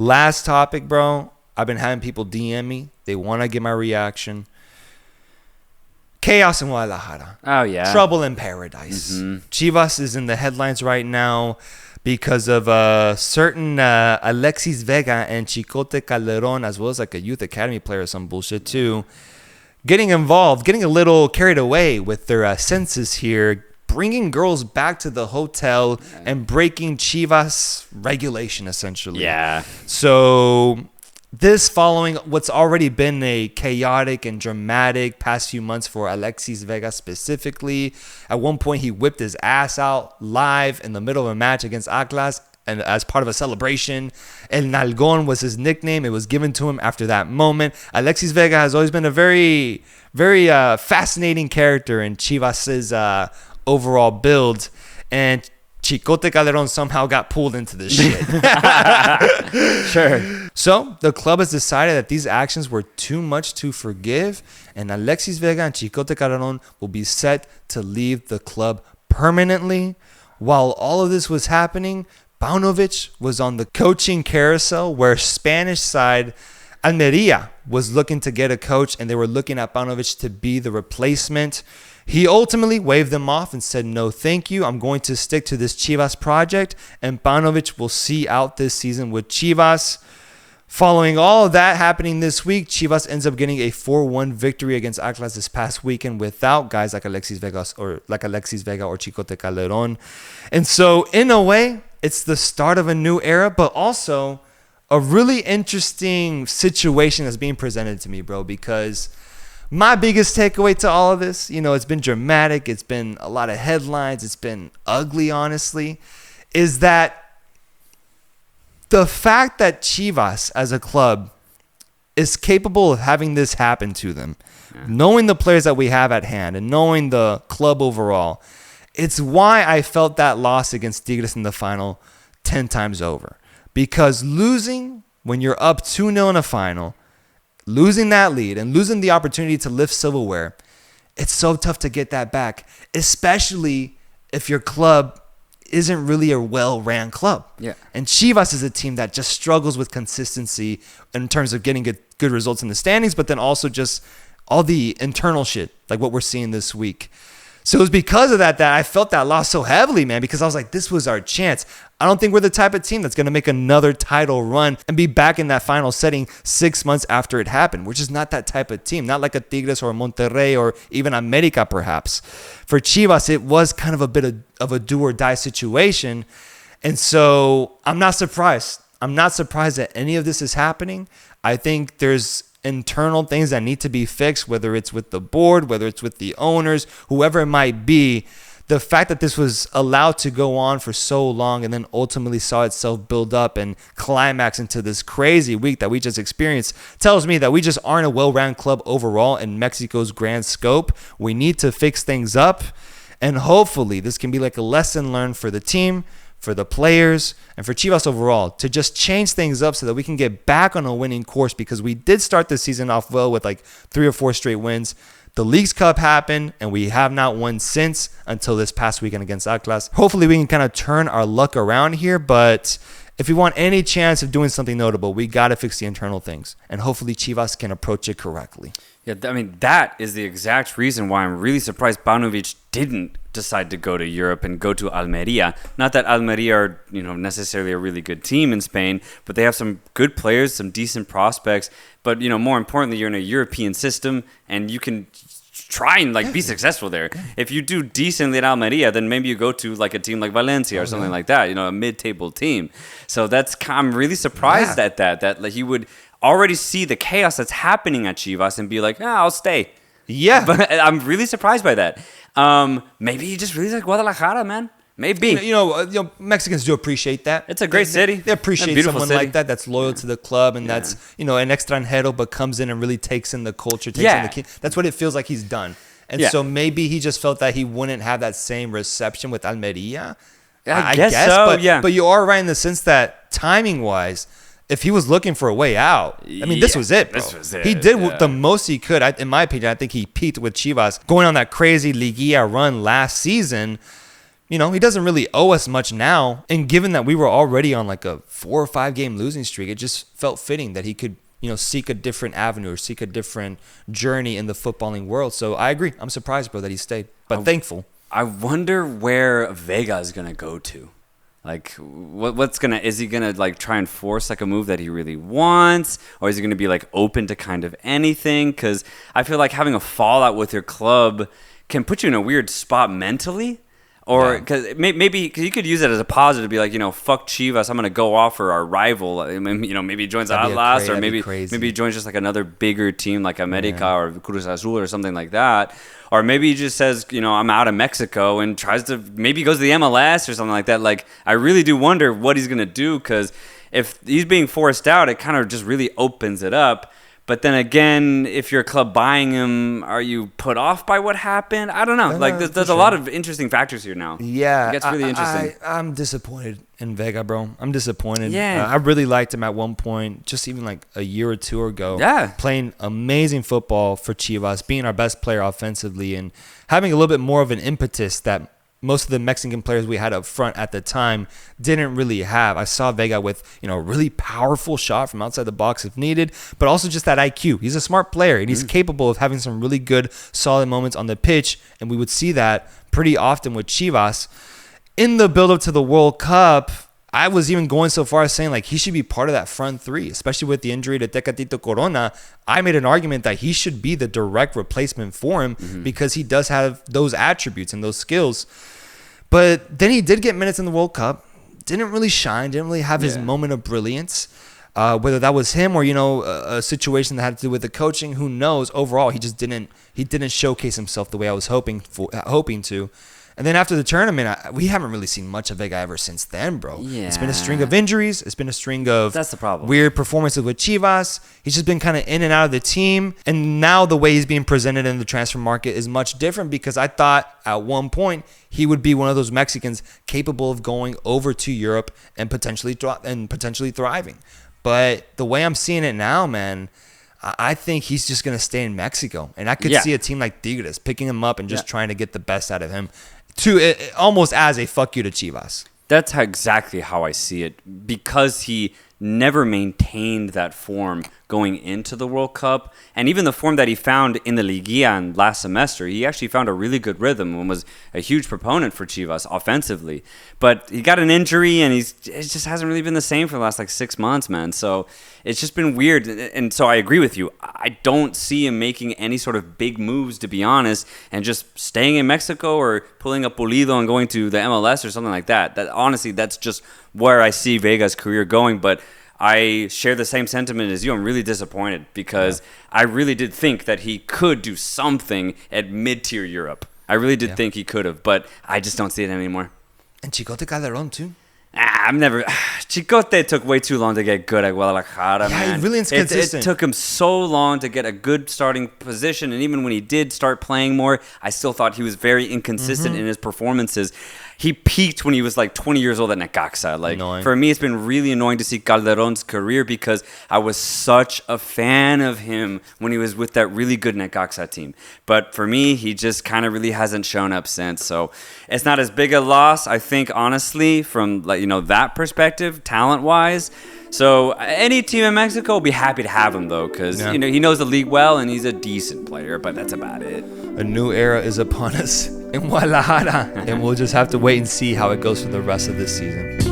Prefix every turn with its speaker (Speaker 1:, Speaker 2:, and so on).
Speaker 1: Last topic, bro. I've been having people DM me. They want to get my reaction. Chaos in Guadalajara.
Speaker 2: Oh, yeah.
Speaker 1: Trouble in paradise.
Speaker 2: Mm-hmm.
Speaker 1: Chivas is in the headlines right now because of certain Alexis Vega and Chicote Calderon, as well as like a youth academy player or some bullshit too, getting involved, getting a little carried away with their senses here, bringing girls back to the hotel and breaking Chivas regulation, essentially.
Speaker 2: Yeah.
Speaker 1: So this following what's already been a chaotic and dramatic past few months for Alexis Vega specifically. At one point, he whipped his ass out live in the middle of a match against Atlas, and as part of a celebration. El Nalgon was his nickname. It was given to him after that moment. Alexis Vega has always been a very, very fascinating character in Chivas' overall build. And Chicote Calderon somehow got pulled into this shit.
Speaker 2: Sure.
Speaker 1: So the club has decided that these actions were too much to forgive, and Alexis Vega and Chicote Calderon will be set to leave the club permanently. While all of this was happening, Paunovic was on the coaching carousel where Spanish side Almeria was looking to get a coach, and they were looking at Paunovic to be the replacement. He ultimately waved them off and said, no, thank you. I'm going to stick to this Chivas project, and Paunovic will see out this season with Chivas. Following all of that happening this week, Chivas ends up getting a 4-1 victory against Atlas this past weekend without guys like Alexis Vega or Chicote Calderon. And so, in a way, it's the start of a new era, but also a really interesting situation that's being presented to me, bro, because my biggest takeaway to all of this, it's been dramatic, it's been a lot of headlines, it's been ugly, honestly, is that the fact that Chivas as a club is capable of having this happen to them, knowing the players that we have at hand and knowing the club overall, it's why I felt that loss against Tigres in the final 10 times over. Because losing when you're up 2-0 in a final, losing that lead and losing the opportunity to lift silverware, it's so tough to get that back, especially if your club isn't really a well-ran club.
Speaker 2: Yeah.
Speaker 1: And Chivas is a team that just struggles with consistency in terms of getting good results in the standings, but then also just all the internal shit, like what we're seeing this week. So it was because of that I felt that loss so heavily, man, because I was like, this was our chance. I don't think we're the type of team that's going to make another title run and be back in that final setting 6 months after it happened. We're just not that type of team, not like a Tigres or a Monterrey or even America, perhaps. For Chivas, it was kind of a bit of a do-or-die situation. And so I'm not surprised. I'm not surprised that any of this is happening. I think there's internal things that need to be fixed, whether it's with the board, whether it's with the owners, whoever it might be. The fact that this was allowed to go on for so long and then ultimately saw itself build up and climax into this crazy week that we just experienced tells me that we just aren't a well-rounded club overall in Mexico's grand scope. We need to fix things up, and hopefully this can be like a lesson learned for the team, for the players, and for Chivas overall to just change things up so that we can get back on a winning course, because we did start the season off well with like 3 or 4 straight wins. The Leagues Cup happened, and we have not won since until this past weekend against Atlas. Hopefully we can kind of turn our luck around here, but if we want any chance of doing something notable, we got to fix the internal things, and hopefully Chivas can approach it correctly.
Speaker 2: Yeah, I mean, that is the exact reason why I'm really surprised Paunovic didn't decide to go to Europe and go to Almeria. Not that Almeria are, necessarily a really good team in Spain, but they have some good players, some decent prospects. But, more importantly, you're in a European system, and you can try and be successful there. If you do decently at Almeria, then maybe you go to like a team like Valencia or something like that, a mid-table team. So I'm really surprised at that he would already see the chaos that's happening at Chivas and be like, I'll stay.
Speaker 1: Yeah.
Speaker 2: But I'm really surprised by that. Maybe he just really like Guadalajara, man. Maybe.
Speaker 1: Mexicans do appreciate that.
Speaker 2: It's a great city.
Speaker 1: They appreciate someone like that that's loyal to the club and that's, an extranjero, but comes in and really takes in the culture, in the that's what it feels like he's done. And so maybe he just felt that he wouldn't have that same reception with Almeria.
Speaker 2: I guess so,
Speaker 1: But you are right in the sense that timing-wise, if he was looking for a way out, this was it, bro.
Speaker 2: This was it.
Speaker 1: He did the most he could. In my opinion, I think he peaked with Chivas. Going on that crazy Liga run last season, he doesn't really owe us much now. And given that we were already on like a 4 or 5 game losing streak, it just felt fitting that he could, seek a different avenue or seek a different journey in the footballing world. So I agree. I'm surprised, bro, that he stayed, but thankful.
Speaker 2: I wonder where Vega is going to go to. Like, is he going to like try and force like a move that he really wants? Or is he going to be like open to kind of anything? Because I feel like having a fallout with your club can put you in a weird spot mentally. Or because maybe cause you could use it as a positive, be like, fuck Chivas, I'm gonna go off for our rival. Maybe he joins Atlas, or maybe he joins just like another bigger team like America or Cruz Azul or something like that. Or maybe he just says, I'm out of Mexico and tries to maybe goes to the MLS or something like that. Like, I really do wonder what he's gonna do, because if he's being forced out, it kind of just really opens it up. But then again, if you're a club buying him, are you put off by what happened? I don't know. Like, there's a lot of interesting factors here now.
Speaker 1: Yeah.
Speaker 2: It gets really interesting.
Speaker 1: I'm disappointed in Vega, bro. I'm disappointed.
Speaker 2: Yeah.
Speaker 1: I really liked him at one point, just even like a year or two ago.
Speaker 2: Yeah.
Speaker 1: Playing amazing football for Chivas, being our best player offensively, and having a little bit more of an impetus that most of the Mexican players we had up front at the time didn't really have. I saw Vega with, a really powerful shot from outside the box if needed, but also just that IQ. He's a smart player, and he's capable of having some really good, solid moments on the pitch, and we would see that pretty often with Chivas. In the build-up to the World Cup, I was even going so far as saying like he should be part of that front three, especially with the injury to Tecatito Corona. I made an argument that he should be the direct replacement for him because he does have those attributes and those skills. But then he did get minutes in the World Cup. Didn't really shine. Didn't really have his moment of brilliance. Whether that was him or a situation that had to do with the coaching, who knows? Overall, he just didn't showcase himself the way I was hoping to. And then after the tournament, we haven't really seen much of Vega ever since then, bro.
Speaker 2: Yeah.
Speaker 1: It's been a string of injuries. It's been a string of
Speaker 2: That's the problem.
Speaker 1: Weird performances with Chivas. He's just been kind of in and out of the team. And now the way he's being presented in the transfer market is much different, because I thought at one point he would be one of those Mexicans capable of going over to Europe and potentially thriving. But the way I'm seeing it now, man, I think he's just going to stay in Mexico. And I could see a team like Tigres picking him up and just trying to get the best out of him, to almost as a fuck you to Chivas.
Speaker 2: That's exactly how I see it, because he never maintained that form going into the World Cup, and even the form that he found in the Liga last semester. He actually found a really good rhythm and was a huge proponent for Chivas offensively. But he got an injury, and it just hasn't really been the same for the last 6 months, man. So it's just been weird. And so I agree with you. I don't see him making any sort of big moves, to be honest, and just staying in Mexico or pulling up Pulido and going to the MLS or something like that. Honestly, that's just where I see Vega's career going. But I share the same sentiment as you. I'm really disappointed, because I really did think that he could do something at mid-tier Europe. I really did think he could have, but I just don't see it anymore.
Speaker 1: And Chicote Calderon, too.
Speaker 2: Chicote took way too long to get good at Guadalajara, man.
Speaker 1: He's really inconsistent.
Speaker 2: It took him so long to get a good starting position, and even when he did start playing more, I still thought he was very inconsistent in his performances. He peaked when he was 20 years old at Necaxa. For me, it's been really annoying to see Calderon's career, because I was such a fan of him when he was with that really good Necaxa team. But for me, he just kind of really hasn't shown up since. So it's not as big a loss, I think, honestly, from that perspective, talent-wise. So any team in Mexico will be happy to have him, though, because he knows the league well and he's a decent player, but that's about it.
Speaker 1: A new era is upon us in Guadalajara, and we'll just have to wait and see how it goes for the rest of this season.